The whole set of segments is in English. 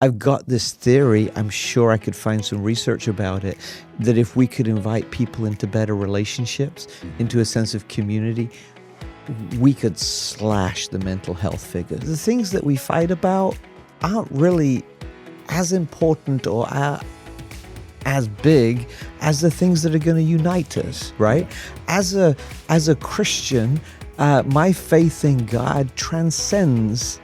I've got this theory, I'm sure I could find some research about it, that if we could invite people into better relationships, into a sense of community, we could slash the mental health figures. The things that we fight about aren't really as important or as big as the things that are going to unite us, right? As a Christian, my faith in God transcends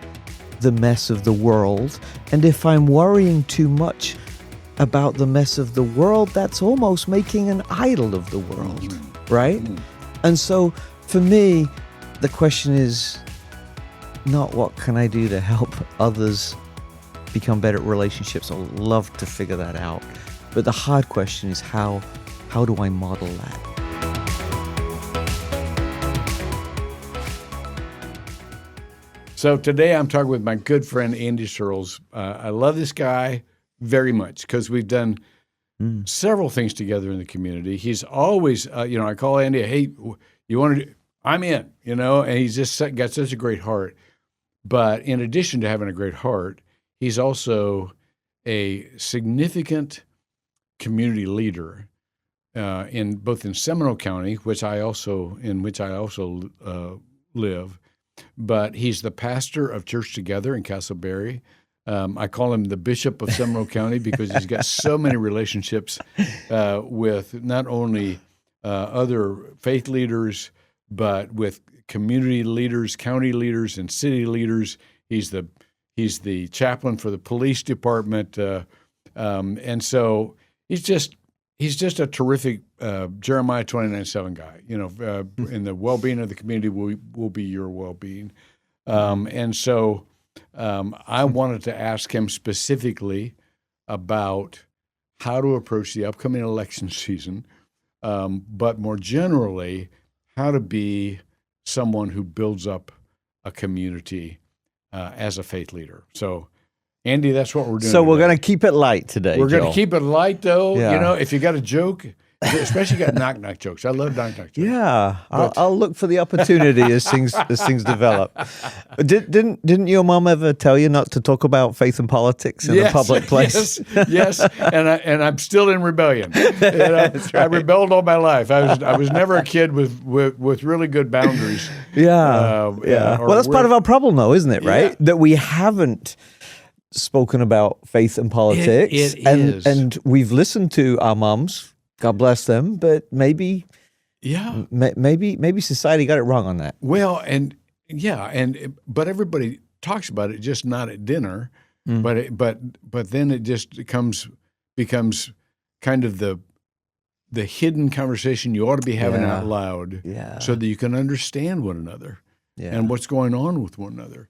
the mess of the world. And if I'm worrying too much about the mess of the world, that's almost making an idol of the world, right? And so for me, the question is not what can I do to help others become better at relationships. I'd love to figure that out. But the hard question is how do I model that? So today I'm talking with my good friend, Andy Searles. I love this guy very much because we've done several things together in the community. He's always, I call Andy, hey, you want to do, I'm in, and he's just got such a great heart. But in addition to having a great heart, he's also a significant community leader in Seminole County, which I also live. But he's the pastor of Church Together in Casselberry. I call him the Bishop of Seminole County because he's got so many relationships with not only other faith leaders, but with community leaders, county leaders, and city leaders. He's the chaplain for the police department, and so he's just a terrific Jeremiah 29:7 guy. In the well-being of the community will be your well-being, and so I wanted to ask him specifically about how to approach the upcoming election season, but more generally, how to be someone who builds up a community as a faith leader. So, Andy, that's what we're doing. So we're going to keep it light today. We're going to keep it light, though. Yeah. If you got a joke, especially got knock-knock jokes. I love knock-knock jokes. Yeah, I'll look for the opportunity as things develop. Didn't your mom ever tell you not to talk about faith and politics in a public place? Yes, and I'm still in rebellion. That's right. I rebelled all my life. I was never a kid with really good boundaries. Yeah. Well, that's part of our problem, though, isn't it? Right, that we haven't spoken about faith and politics, it is. And we've listened to our moms. God bless them, but maybe society got it wrong on that. Well, but everybody talks about it, just not at dinner. But then it just becomes kind of the hidden conversation you ought to be having out loud, so that you can understand one another and what's going on with one another.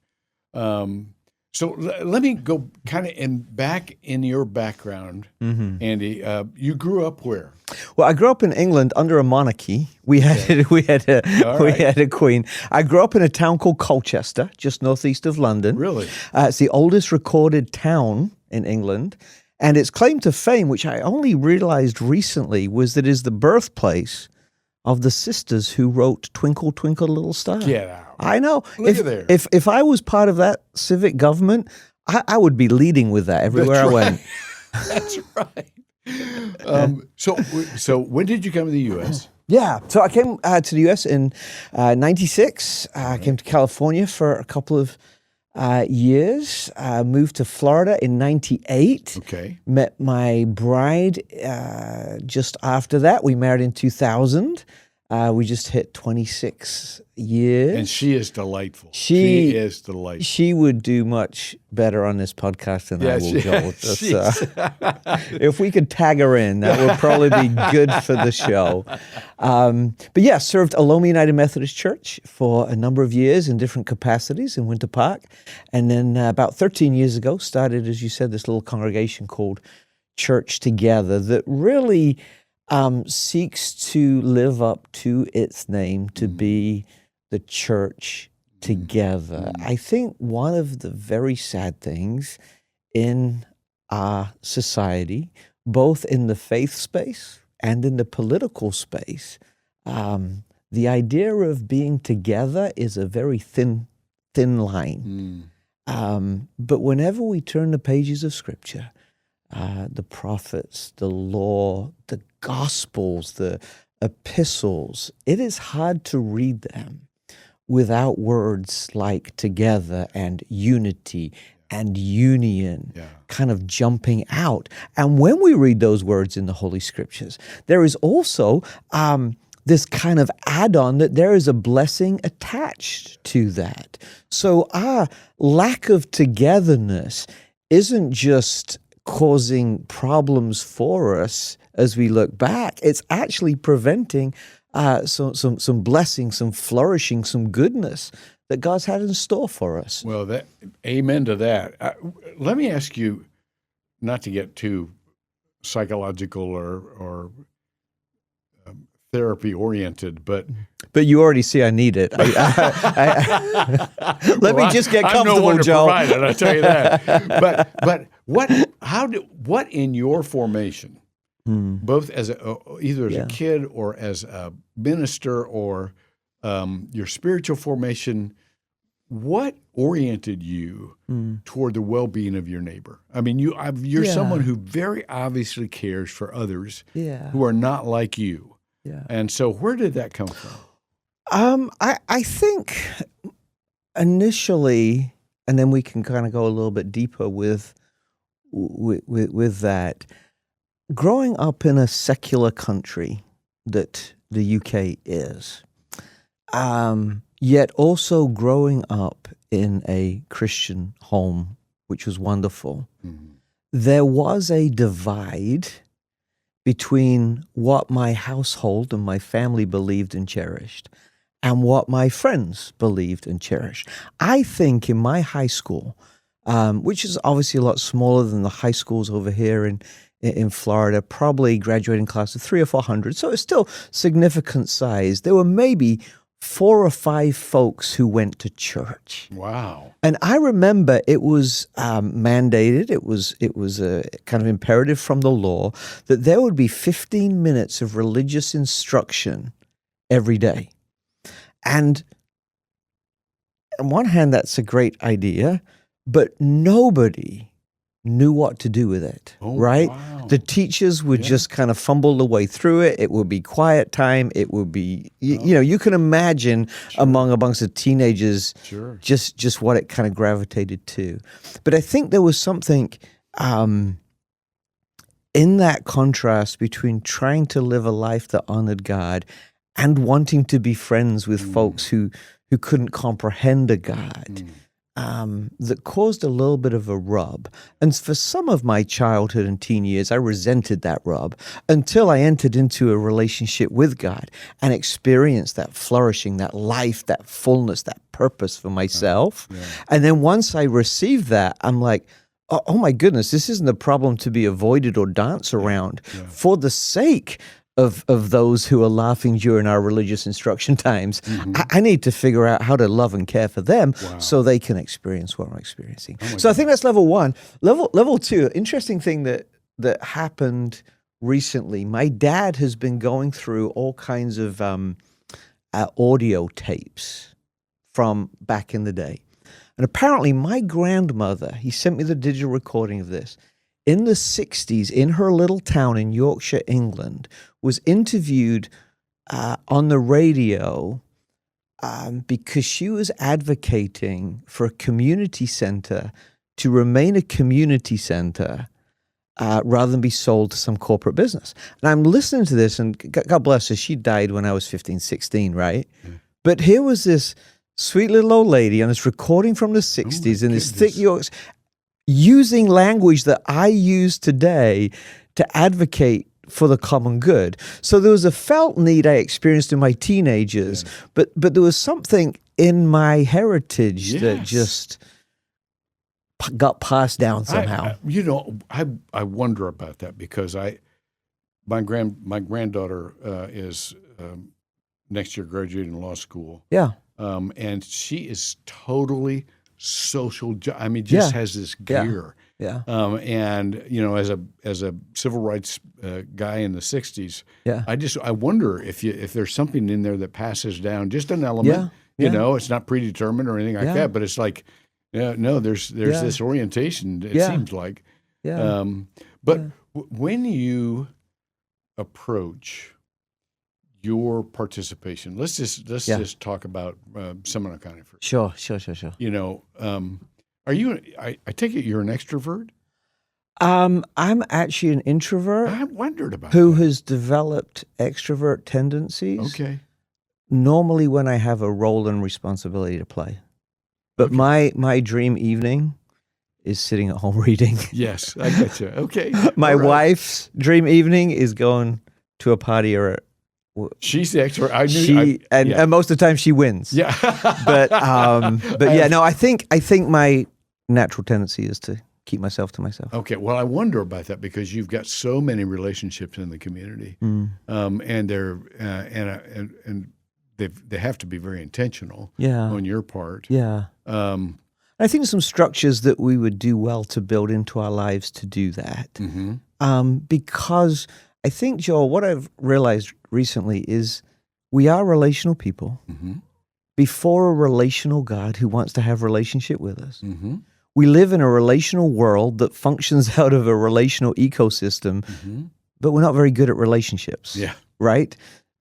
So let me go kind of back in your background, Andy. You grew up where? Well, I grew up in England under a monarchy. We had a queen. I grew up in a town called Colchester, just northeast of London. Really? It's the oldest recorded town in England, and its claim to fame, which I only realized recently, was that it is the birthplace of the sisters who wrote "Twinkle Twinkle Little Star." Get out. I know. Look at there. If I was part of that civic government, I would be leading with that everywhere I went. That's right. So when did you come to the U.S.? Yeah, so I came to the U.S. in '96. I came to California for a couple of years. Moved to Florida in '98. Okay. Met my bride just after that. We married in 2000. We just hit 26 years. And she is delightful. She is delightful. She would do much better on this podcast than I will, Joel. If we could tag her in, that would probably be good for the show. But yeah, served Aloma United Methodist Church for a number of years in different capacities in Winter Park. And then about 13 years ago, started, as you said, this little congregation called Church Together that really seeks to live up to its name, to be the church together. I think one of the very sad things in our society, both in the faith space and in the political space, the idea of being together is a very thin line. But whenever we turn the pages of Scripture, the prophets, the law, the gospels, the epistles, it is hard to read them without words like together and unity and union kind of jumping out. And when we read those words in the Holy Scriptures, there is also this kind of add-on that there is a blessing attached to that. So our lack of togetherness isn't just causing problems for us as we look back. It's actually preventing some blessing, some flourishing, some goodness that God's had in store for us. Well, amen to that. Let me ask you, not to get too psychological or therapy oriented, but you already see I need it. Let me just get comfortable, I'm no one to Joe. provide it, I tell you that. But what in your formation, both as either as a kid or as a minister or your spiritual formation, what oriented you toward the well-being of your neighbor? I mean, you're someone who very obviously cares for others who are not like you. Yeah. And so where did that come from? I think initially, and then we can kind of go a little bit deeper with that. Growing up in a secular country that the UK is, yet also growing up in a Christian home, which was wonderful, there was a divide between what my household and my family believed and cherished and what my friends believed and cherished. I think in my high school, which is obviously a lot smaller than the high schools over here in Florida, probably graduating class of 300 or 400, so it's still significant size. There were maybe 4 or 5 folks who went to church. Wow. And I remember it was mandated, it was a kind of imperative from the law that there would be 15 minutes of religious instruction every day. And on one hand, that's a great idea, but nobody knew what to do with it, right? Wow. The teachers would just kind of fumble the way through it. It would be quiet time. It would be, you know, you can imagine amongst the teenagers just what it kind of gravitated to. But I think there was something in that contrast between trying to live a life that honored God and wanting to be friends with folks who couldn't comprehend a God. That caused a little bit of a rub. And for some of my childhood and teen years, I resented that rub until I entered into a relationship with God and experienced that flourishing, that life, that fullness, that purpose for myself. And then once I received that, I'm like, oh my goodness, this isn't a problem to be avoided or dance around for the sake of those who are laughing during our religious instruction times. I need to figure out how to love and care for them so they can experience what I'm experiencing. So I think that's level one. Level two, interesting thing that happened recently. My dad has been going through all kinds of audio tapes from back in the day. And apparently my grandmother, he sent me the digital recording of this, in the 60s, in her little town in Yorkshire, England, was interviewed on the radio because she was advocating for a community center to remain a community center rather than be sold to some corporate business. And I'm listening to this, and God bless her, she died when I was 15, 16, right? But here was this sweet little old lady on this recording from the 60s in this thick Yorkshire, using language that I use today to advocate for the common good. So there was a felt need I experienced in my teenagers, but there was something in my heritage that just got passed down somehow. I wonder about that because my granddaughter is next year graduating law school. Yeah. And she is totally social. I mean, just has this gear. Yeah. And as a civil rights guy in the '60s, I wonder if there's something in there that passes down, just an element. You know, it's not predetermined or anything like that, but it's like Yeah, no, there's Yeah. this orientation, it Yeah. seems like. Yeah. But Yeah. when you approach your participation, let's Yeah. just talk about Seminole County first. Sure. You know, are you? I take it you're an extrovert. I'm actually an introvert I wondered about who that. has developed extrovert tendencies. Okay. Normally when I have a role and responsibility to play. But Okay. my dream evening is sitting at home reading. Yes, I get you. Okay. My All right. wife's dream evening is going to a party or She's the extrovert. I knew. and most of the time she wins. Yeah. But yeah, no, I think my natural tendency is to keep myself to myself. Okay. Well, I wonder about that because you've got so many relationships in the community, and they're and they have to be very intentional. Yeah. On your part. Yeah. I think some structures that we would do well to build into our lives to do that. Because I think, Joel, what I've realized recently is we are relational people before a relational God who wants to have relationship with us. We live in a relational world that functions out of a relational ecosystem, but we're not very good at relationships. Yeah. Right?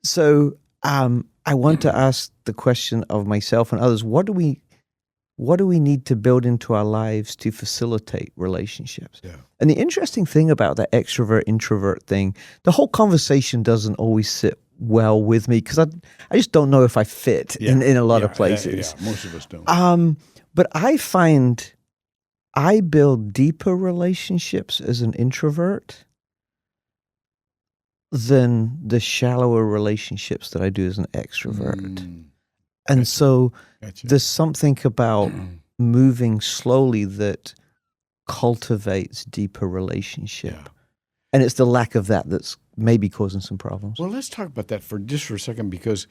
So I want to ask the question of myself and others, what do we need to build into our lives to facilitate relationships? Yeah. And the interesting thing about that extrovert-introvert thing, the whole conversation doesn't always sit well with me because I just don't know if I fit in a lot of places. Yeah, most of us don't. But I find I build deeper relationships as an introvert than the shallower relationships that I do as an extrovert. And so there's something about moving slowly that cultivates deeper relationship. Yeah. And it's the lack of that that's maybe causing some problems. Well, let's talk about that for a second because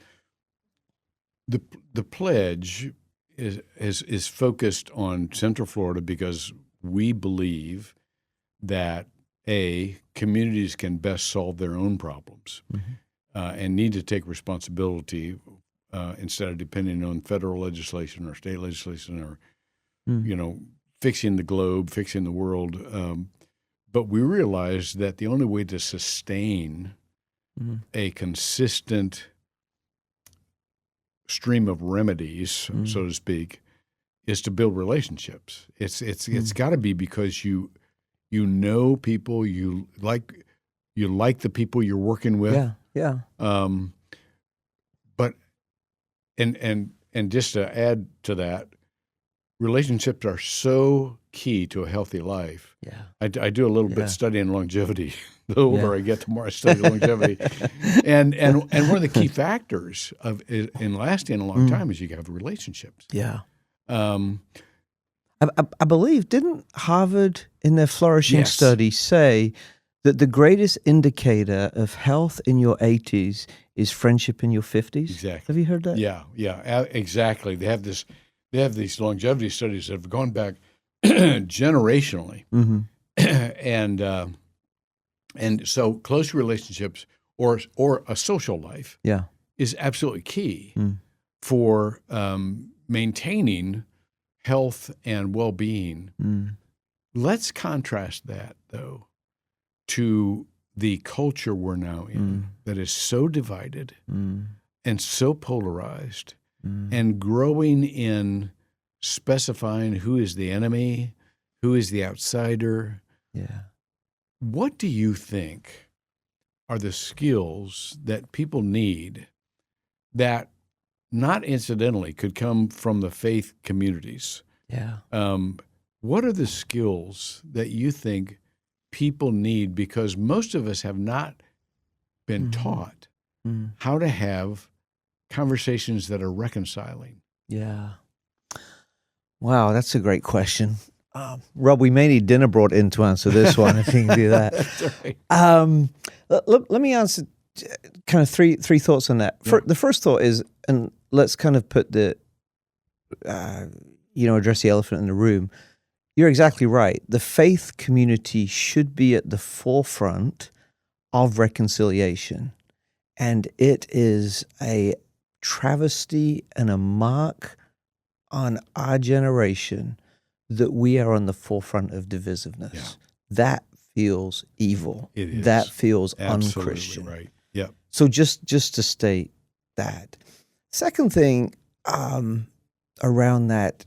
the pledge is focused on Central Florida because we believe that communities can best solve their own problems and need to take responsibility instead of depending on federal legislation or state legislation or fixing the globe, fixing the world. But we realize that the only way to sustain a consistent stream of remedies, so to speak, is to build relationships. It's got to be because you know people, you like the people you're working with. Yeah. But and just to add to that, relationships are so key to a healthy life. Yeah. I do a little bit studying longevity. The older I get, the more I study longevity. and one of the key factors in lasting a long time is you have relationships. Yeah. I believe, didn't Harvard in their flourishing study say that the greatest indicator of health in your 80s is friendship in your 50s? Exactly. Have you heard that? Yeah, exactly. They have these longevity studies that have gone back generationally, and so close relationships or a social life is absolutely key for maintaining health and well-being. Let's contrast that, though, to the culture we're now in that is so divided and so polarized and growing in specifying who is the enemy, who is the outsider. Yeah. What do you think are the skills that people need that not incidentally could come from the faith communities? Yeah. What are the skills that you think people need? Because most of us have not been taught how to have conversations that are reconciling. Yeah. Wow, that's a great question. Rob, we may need dinner brought in to answer this one if you can do that. That's right. Let me answer kind of three thoughts on that. The first thought is, and let's kind of put address the elephant in the room. You're exactly right. The faith community should be at the forefront of reconciliation. And it is a travesty and a mark on our generation that we are on the forefront of divisiveness. Yeah. That feels evil. It is. That feels Absolutely unchristian. right. Yeah. So just to state that. Second thing around that,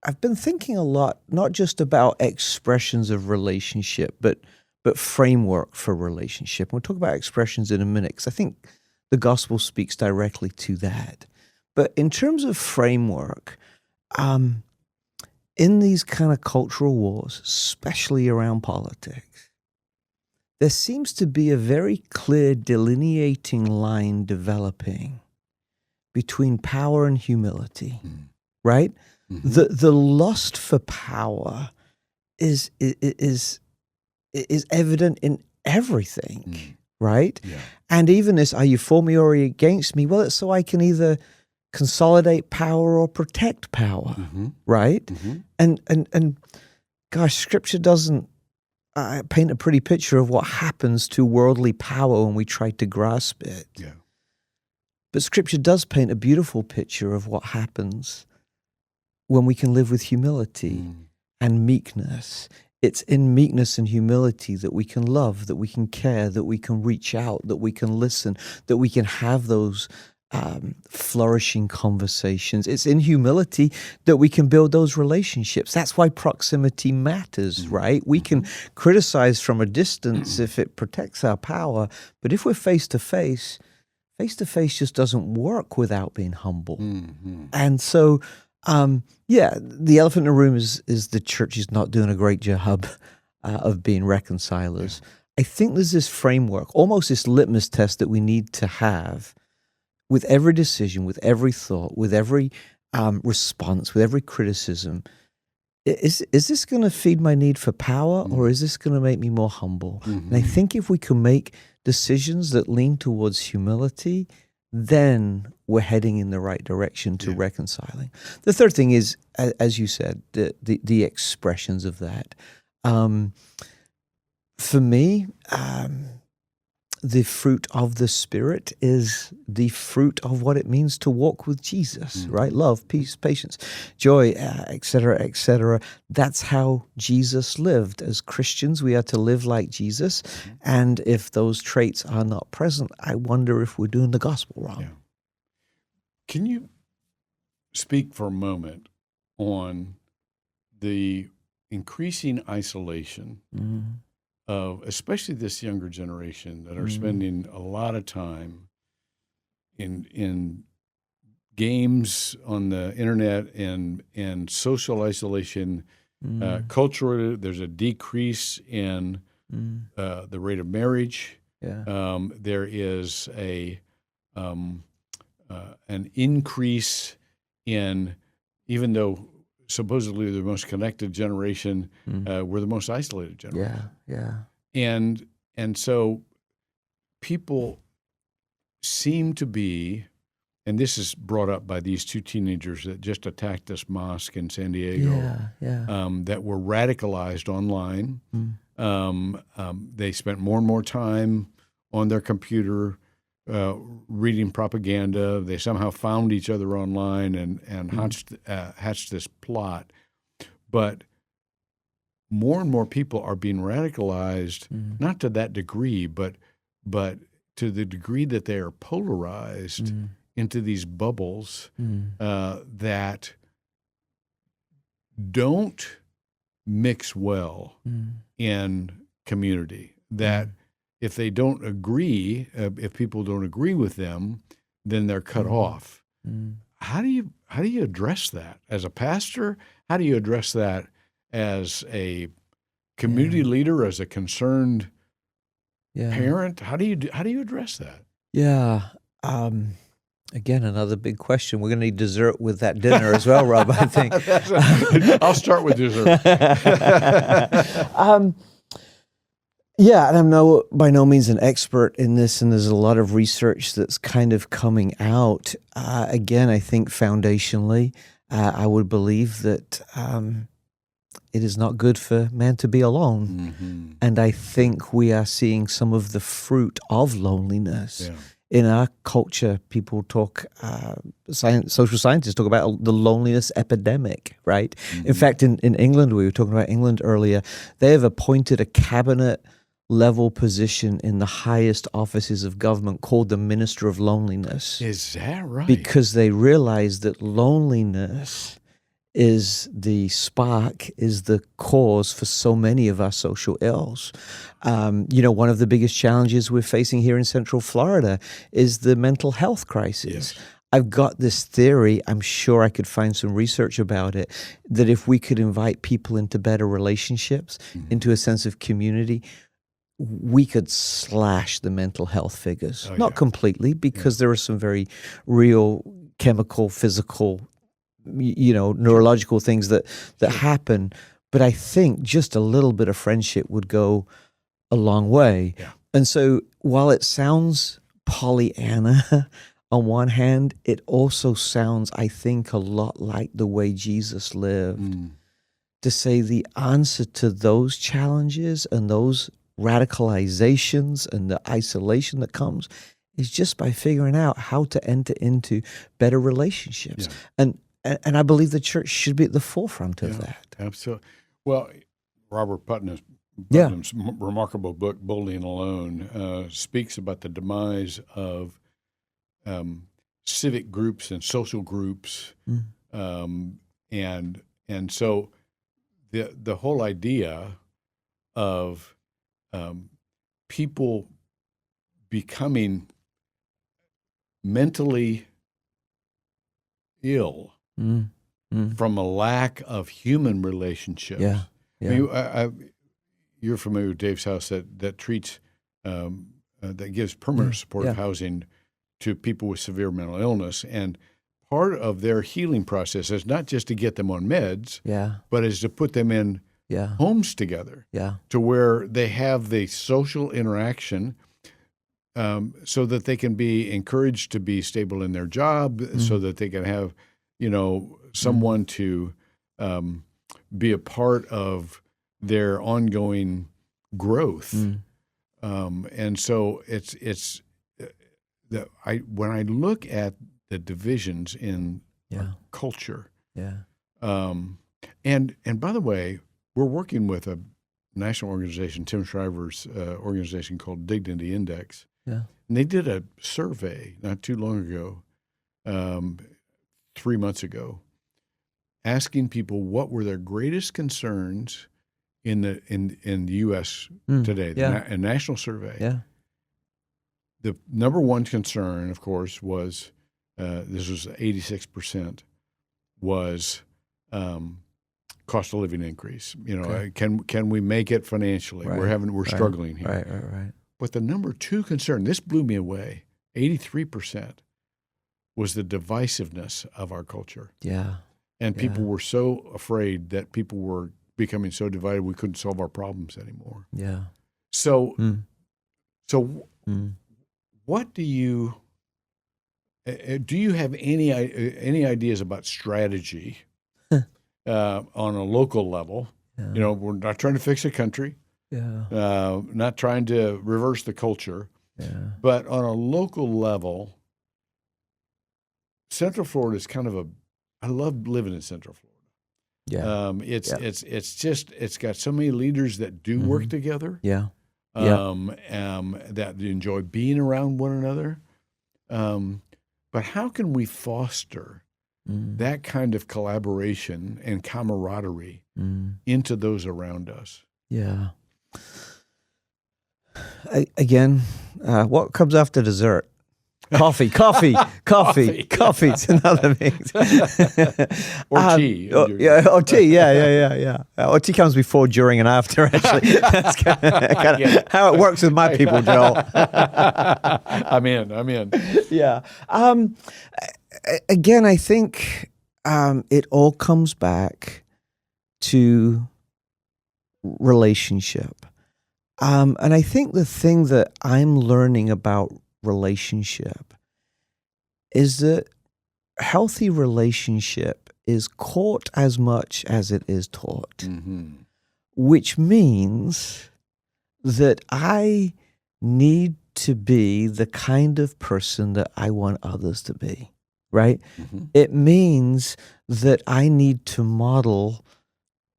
I've been thinking a lot, not just about expressions of relationship, but framework for relationship. We'll talk about expressions in a minute, because I think the gospel speaks directly to that. But in terms of framework, in these kind of cultural wars, especially around politics, there seems to be a very clear delineating line developing between power and humility, right? Mm-hmm. The lust for power is evident in everything, right? Yeah. And even this, are you for me or are you against me? Well, it's so I can either consolidate power or protect power, right? Mm-hmm. And gosh, Scripture doesn't paint a pretty picture of what happens to worldly power when we try to grasp it. Yeah. But Scripture does paint a beautiful picture of what happens when we can live with humility and meekness. It's in meekness and humility that we can love, that we can care, that we can reach out, that we can listen, that we can have those flourishing conversations. It's in humility that we can build those relationships. That's why proximity matters, right? We can criticize from a distance if it protects our power, but if we're face to face just doesn't work without being humble. And so, the elephant in the room is the church is not doing a great job of being reconcilers. I think there's this framework, almost this litmus test that we need to have with every decision, with every thought, with every response, with every criticism. Is this going to feed my need for power, or is this going to make me more humble? And I think if we can make decisions that lean towards humility, then we're heading in the right direction to reconciling. The third thing is, as you said, the expressions of that. For me, the fruit of the Spirit is the fruit of what it means to walk with Jesus, right? Love, peace, patience, joy, et cetera, et cetera. That's how Jesus lived. As Christians, we are to live like Jesus. And if those traits are not present, I wonder if we're doing the gospel wrong. Yeah. Can you speak for a moment on the increasing isolation of especially this younger generation that are spending a lot of time in games on the internet and social isolation? Culturally, there's a decrease in the rate of marriage. There is an increase in, even though supposedly the most connected generation, we're the most isolated generation. And so people seem to be, and this is brought up by these two teenagers that just attacked this mosque in San Diego, that were radicalized online. They spent more and more time on their computer reading propaganda. They somehow found each other online and hatched this plot. But more and more people are being radicalized, not to that degree, but to the degree that they are polarized into these bubbles that don't mix well in community. That if they don't agree, if people don't agree with them, then they're cut off. How do you address that as a pastor? How do you address that as a community leader, as a concerned parent? How do you address that? Again, another big question. We're going to need dessert with that dinner as well, Rob, I think. I'll start with dessert. And I'm by no means an expert in this, and there's a lot of research that's kind of coming out. Again, I think foundationally, I would believe that it is not good for man to be alone. And I think we are seeing some of the fruit of loneliness in our culture, people talk, social scientists talk about the loneliness epidemic, right? In fact, in England, we were talking about England earlier, they have appointed a cabinet level position in the highest offices of government called the Minister of Loneliness. Is that right? Because they realize that loneliness is the spark, is the cause for so many of our social ills. One of the biggest challenges we're facing here in Central Florida is the mental health crisis. Yes. I've got this theory, I'm sure I could find some research about it, that if we could invite people into better relationships, into a sense of community, we could slash the mental health figures. Not completely, because there are some very real chemical, physical, neurological things that happen. But I think just a little bit of friendship would go a long way. Yeah. And so while it sounds Pollyanna on one hand, it also sounds, I think, a lot like the way Jesus lived. To say the answer to those challenges and those radicalizations and the isolation that comes is just by figuring out how to enter into better relationships. Yeah. And I believe the church should be at the forefront of that. Absolutely. Well, Robert Putnam's remarkable book, Boldly and Alone, speaks about the demise of civic groups and social groups. And so the whole idea of people becoming mentally ill from a lack of human relationships. Yeah. I mean, you're familiar with Dave's House that treats, that gives permanent supportive housing to people with severe mental illness. And part of their healing process is not just to get them on meds, but is to put them in homes together to where they have the social interaction so that they can be encouraged to be stable in their job, so that they can have, someone to be a part of their ongoing growth. And so when I look at the divisions in our culture, and by the way, we're working with a national organization, Tim Shriver's organization called Dignity Index. And they did a survey not too long ago, 3 months ago, asking people what were their greatest concerns in the U.S. today, a national survey. The number one concern, of course, was this was 86%, was cost of living increase. Can we make it financially? We're struggling here. Right. But the number two concern, this blew me away, 83%, was the divisiveness of our culture. And people were so afraid that people were becoming so divided we couldn't solve our problems anymore. So what do you have any ideas about strategy on a local level? We're not trying to fix a country, not trying to reverse the culture, but on a local level, Central Florida is kind of I love living in Central Florida. It's got so many leaders that do work together. That enjoy being around one another. But how can we foster that kind of collaboration and camaraderie into those around us? Again, what comes after dessert? Coffee. It's another thing. Or tea. Or tea. Or tea comes before, during, and after. Actually, that's kind of how it works with my people, Joel. I'm in. Yeah. Again, I think it all comes back to relationship, and I think the thing that I'm learning about relationship is that healthy relationship is caught as much as it is taught, which means that I need to be the kind of person that I want others to be, right? Mm-hmm. It means that I need to model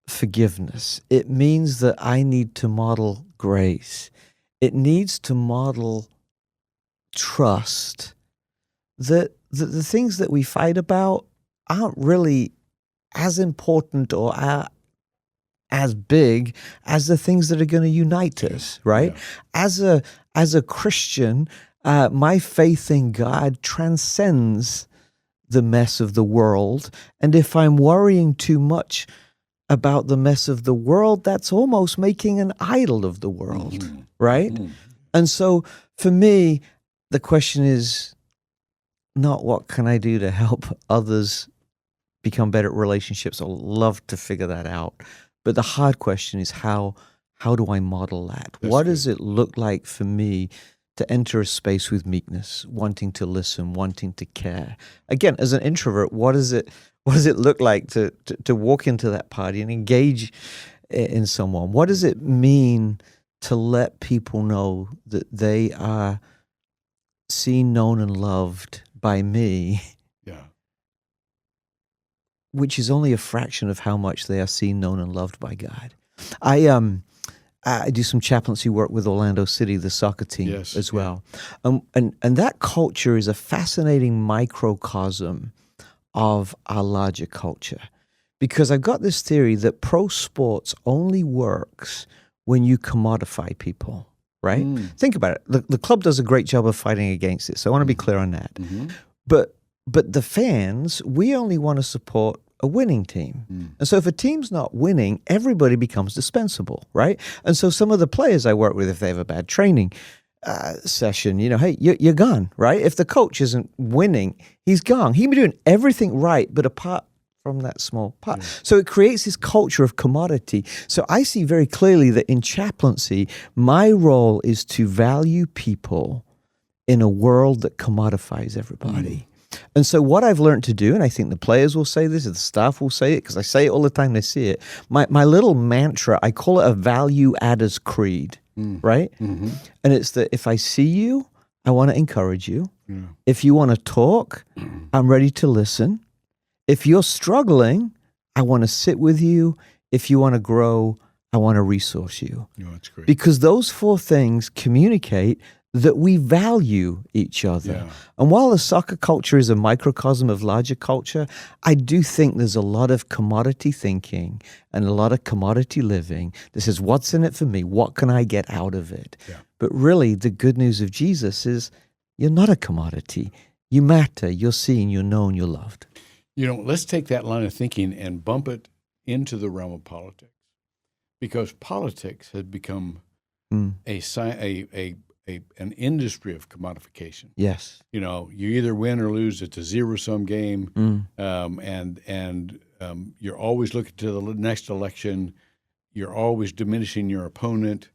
forgiveness. It means that I need to model grace. It needs to model trust. That the things that we fight about aren't really as important or as big as the things that are going to unite us, right? Yeah. As a Christian, my faith in God transcends the mess of the world. And if I'm worrying too much about the mess of the world, that's almost making an idol of the world, Mm-hmm. right? Mm-hmm. And so for me, the question is not what can I do to help others become better at relationships. I'd love to figure that out. But the hard question is how do I model that? That's What good. does it look like for me to enter a space with meekness, wanting to listen, wanting to care? Again, as an introvert, what does it look like to walk into that party and engage in someone? What does it mean to let people know that they are seen, known, and loved by me, Yeah. which is only a fraction of how much they are seen, known, and loved by God? I do some chaplaincy work with Orlando City, the soccer team, Yes, as yeah. well. And that culture is a fascinating microcosm of our larger culture. Because I've got this theory that pro sports only works when you commodify people, right? Mm. Think about it. The club does a great job of fighting against it. So I want to be clear on that. Mm-hmm. But the fans, we only want to support a winning team. Mm. And so if a team's not winning, everybody becomes dispensable, right? And so some of the players I work with, if they have a bad training session, hey, you're gone, right? If the coach isn't winning, he's gone. He may be doing everything right, but apart from that small part. Yeah. So it creates this culture of commodity. So I see very clearly that in chaplaincy, my role is to value people in a world that commodifies everybody. And so what I've learned to do, and I think the players will say this, the staff will say it, because I say it all the time, they see it. My little mantra, I call it a value adder's creed, right? Mm-hmm. And it's that if I see you, I want to encourage you. Yeah. If you want to talk, I'm ready to listen. If you're struggling, I want to sit with you. If you want to grow, I want to resource you. No, that's great. Because those four things communicate that we value each other. Yeah. And while the soccer culture is a microcosm of larger culture, I do think there's a lot of commodity thinking and a lot of commodity living. This is what's in it for me? What can I get out of it? Yeah. But really, the good news of Jesus is you're not a commodity. You matter. You're seen. You're known. You're loved. Let's take that line of thinking and bump it into the realm of politics, because politics has become an industry of commodification. Yes. You either win or lose. It's a zero-sum game, and you're always looking to the next election. You're always diminishing your opponent.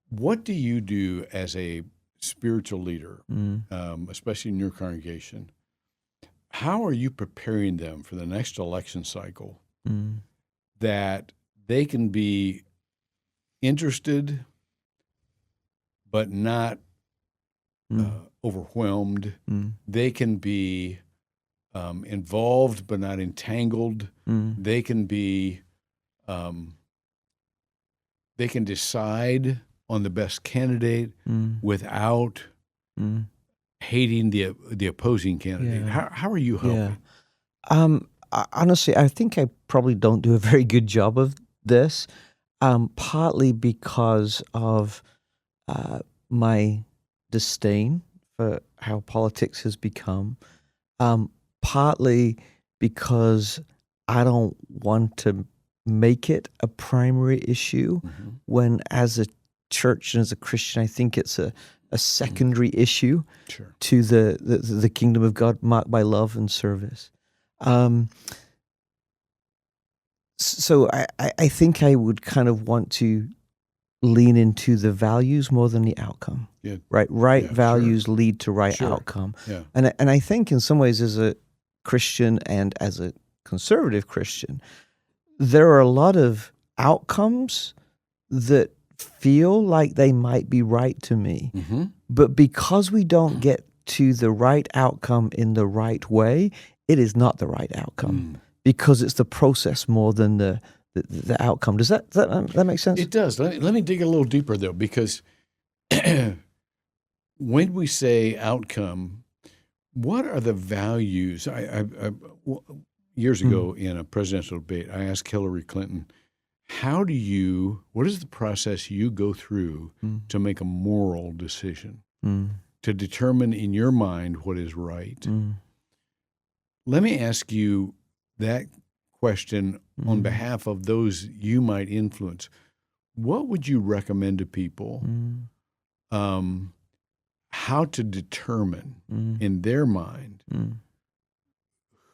What do you do as a spiritual leader, especially in your congregation? How are you preparing them for the next election cycle that they can be interested but not overwhelmed? They can be involved but not entangled. They can be they can decide on the best candidate without hating the opposing candidate. Yeah. How are you helping? Honestly, I think I probably don't do a very good job of this, partly because of my disdain for how politics has become, partly because I don't want to make it a primary issue when, as a church and as a Christian, I think it's a secondary issue to the kingdom of God marked by love and service. So I think I would kind of want to lean into the values more than the outcome. Yeah. Right Yeah, values lead to right outcome. Yeah. And I think in some ways, as a Christian and as a conservative Christian, there are a lot of outcomes that feel like they might be right to me. Mm-hmm. But because we don't get to the right outcome in the right way, it is not the right outcome because it's the process more than the outcome. Does that make sense? It does. Let me dig a little deeper, though, because when we say outcome, what are the values? Years ago in a presidential debate, I asked Hillary Clinton, what is the process you go through to make a moral decision, to determine in your mind what is right? Let me ask you that question on behalf of those you might influence. What would you recommend to people how to determine in their mind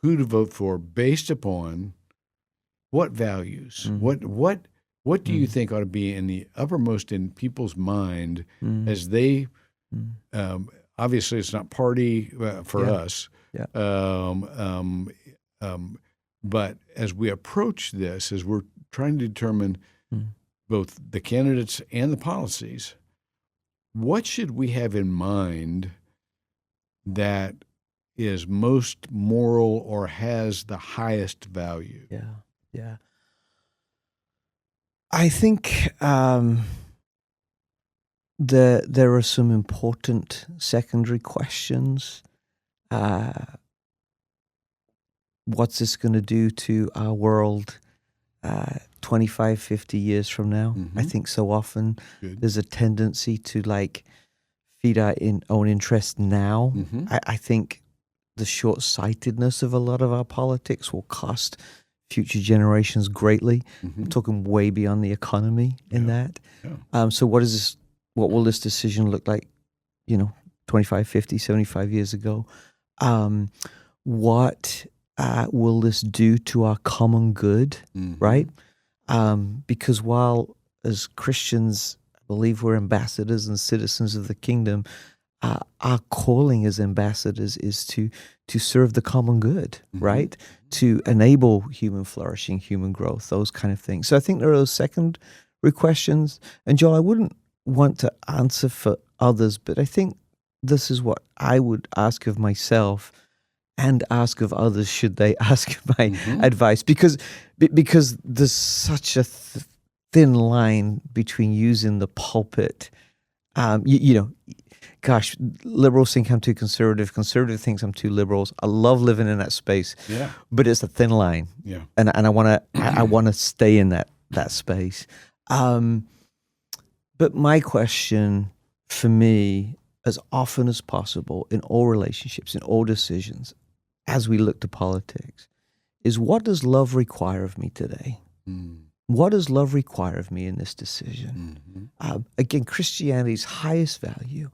who to vote for based upon what values? What do you think ought to be in the uppermost in people's mind as they obviously it's not party for us. But as we approach this, as we're trying to determine both the candidates and the policies, what should we have in mind that is most moral or has the highest value? Yeah. I think there are some important secondary questions. What's this going to do to our world 25, 50 years from now? I think so often there's a tendency to feed our own interest now. I think the short-sightedness of a lot of our politics will cost future generations greatly. I'm talking way beyond the economy in that. So what will this decision look like, 25, 50, 75 years ago? What will this do to our common good, right? Because while as Christians, I believe we're ambassadors and citizens of the kingdom, our calling as ambassadors is to serve the common good, right? To enable human flourishing, human growth, those kind of things. So I think there are those secondary questions. And Joel, I wouldn't want to answer for others, but I think this is what I would ask of myself and ask of others should they ask my advice. Because there's such a thin line between using the pulpit. Gosh, liberals think I'm too conservative. Conservative thinks I'm too liberals. I love living in that space. Yeah. But it's a thin line. Yeah. And I wanna stay in that space. But my question for me, as often as possible in all relationships, in all decisions, as we look to politics, is what does love require of me today? What does love require of me in this decision? Again, Christianity's highest value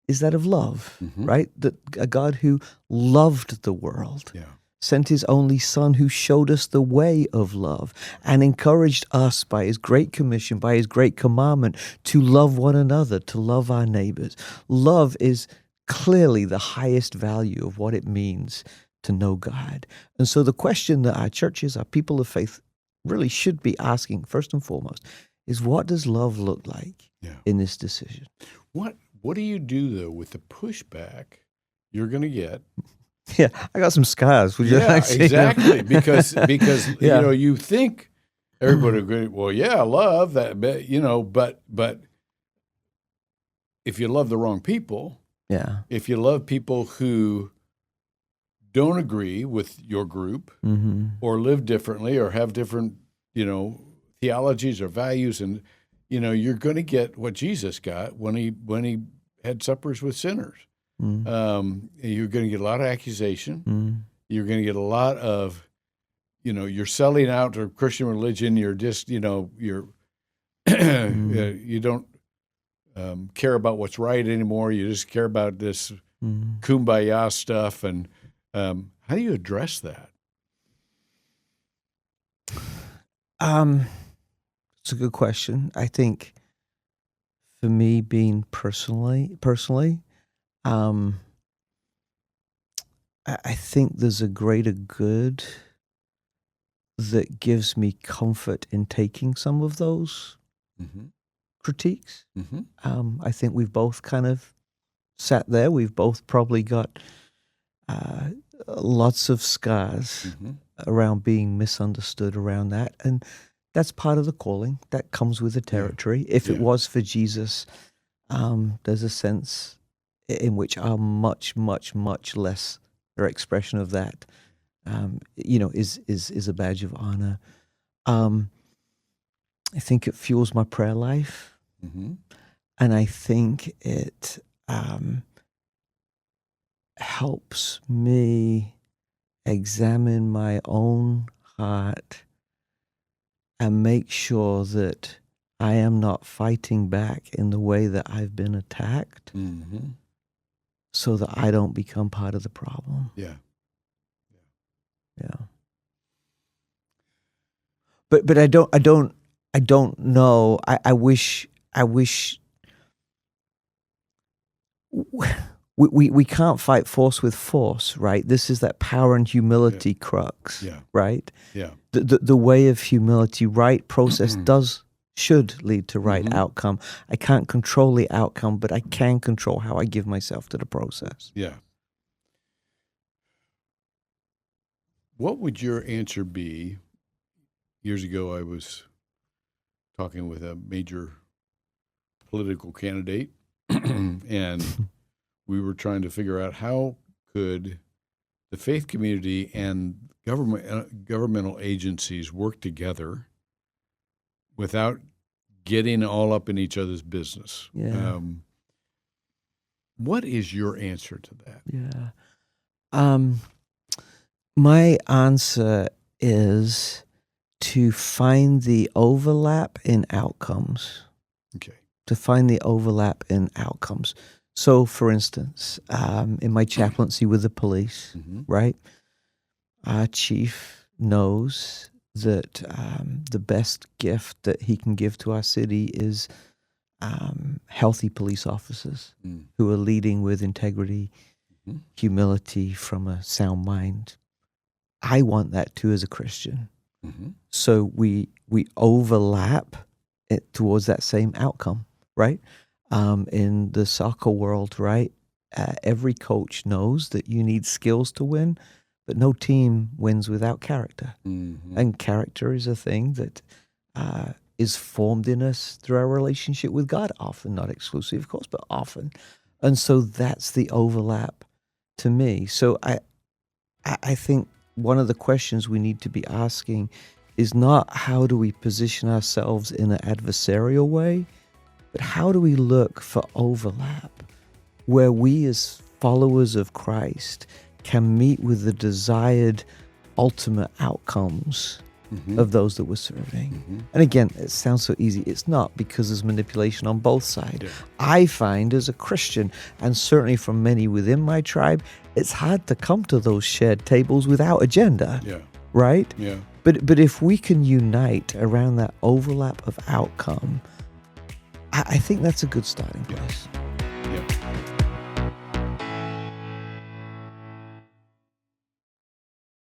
is that of love, right? That a God who loved the world, sent his only Son who showed us the way of love and encouraged us by his great commission, by his great commandment to love one another, to love our neighbors. Love is clearly the highest value of what it means to know God. And so the question that our churches, our people of faith really should be asking first and foremost is, what does love look like in this decision? What do you do, though, with the pushback you're going to get? Yeah, I got some scars. Would you like to see exactly. Because you think everybody would go, well, love that, but if you love the wrong people, if you love people who don't agree with your group or live differently or have different, theologies or values, and you're going to get what Jesus got when he had suppers with sinners. You're going to get a lot of accusation. You're going to get a lot of, you're selling out to Christian religion. You're just, you're you don't care about what's right anymore. You just care about this kumbaya stuff. And how do you address that? It's a good question. I think for me, being personally, I think there's a greater good that gives me comfort in taking some of those critiques. Mm-hmm. I think we've both kind of sat there. We've both probably got lots of scars Mm-hmm. around being misunderstood around that. And that's part of the calling. That comes with the territory. If it Yeah. was for Jesus, there's a sense in which our much, much, much less or expression of that, is a badge of honor. I think it fuels my prayer life. Mm-hmm. And I think it helps me examine my own heart and make sure that I am not fighting back in the way that I've been attacked, Mm-hmm. so that I don't become part of the problem. Yeah. Yeah. But I don't know. I wish we can't fight force with force, right? This is that power and humility crux, right? Yeah. The way of humility, right process should lead to right outcome. I can't control the outcome, but I can control how I give myself to the process. Yeah. What would your answer be? Years ago, I was talking with a major political candidate, and we were trying to figure out how could the faith community and governmental agencies work together without getting all up in each other's business. Yeah. What is your answer to that? Yeah. My answer is to find the overlap in outcomes. Okay. To find the overlap in outcomes. So, for instance, in my chaplaincy with the police, right, our chief knows that the best gift that he can give to our city is healthy police officers who are leading with integrity, humility, from a sound mind. I want that too as a Christian. So we overlap it towards that same outcome, right? In the soccer world, right? Every coach knows that you need skills to win, but no team wins without character. And character is a thing that is formed in us through our relationship with God, often, not exclusively, of course, but often. And so that's the overlap to me. So I think one of the questions we need to be asking is not how do we position ourselves in an adversarial way, but how do we look for overlap where we as followers of Christ can meet with the desired ultimate outcomes of those that we're serving. And again, it sounds so easy. It's not, because there's manipulation on both sides. Yeah. I find as a Christian, and certainly from many within my tribe, it's hard to come to those shared tables without agenda, right? Yeah. But if we can unite around that overlap of outcome, I think that's a good starting place.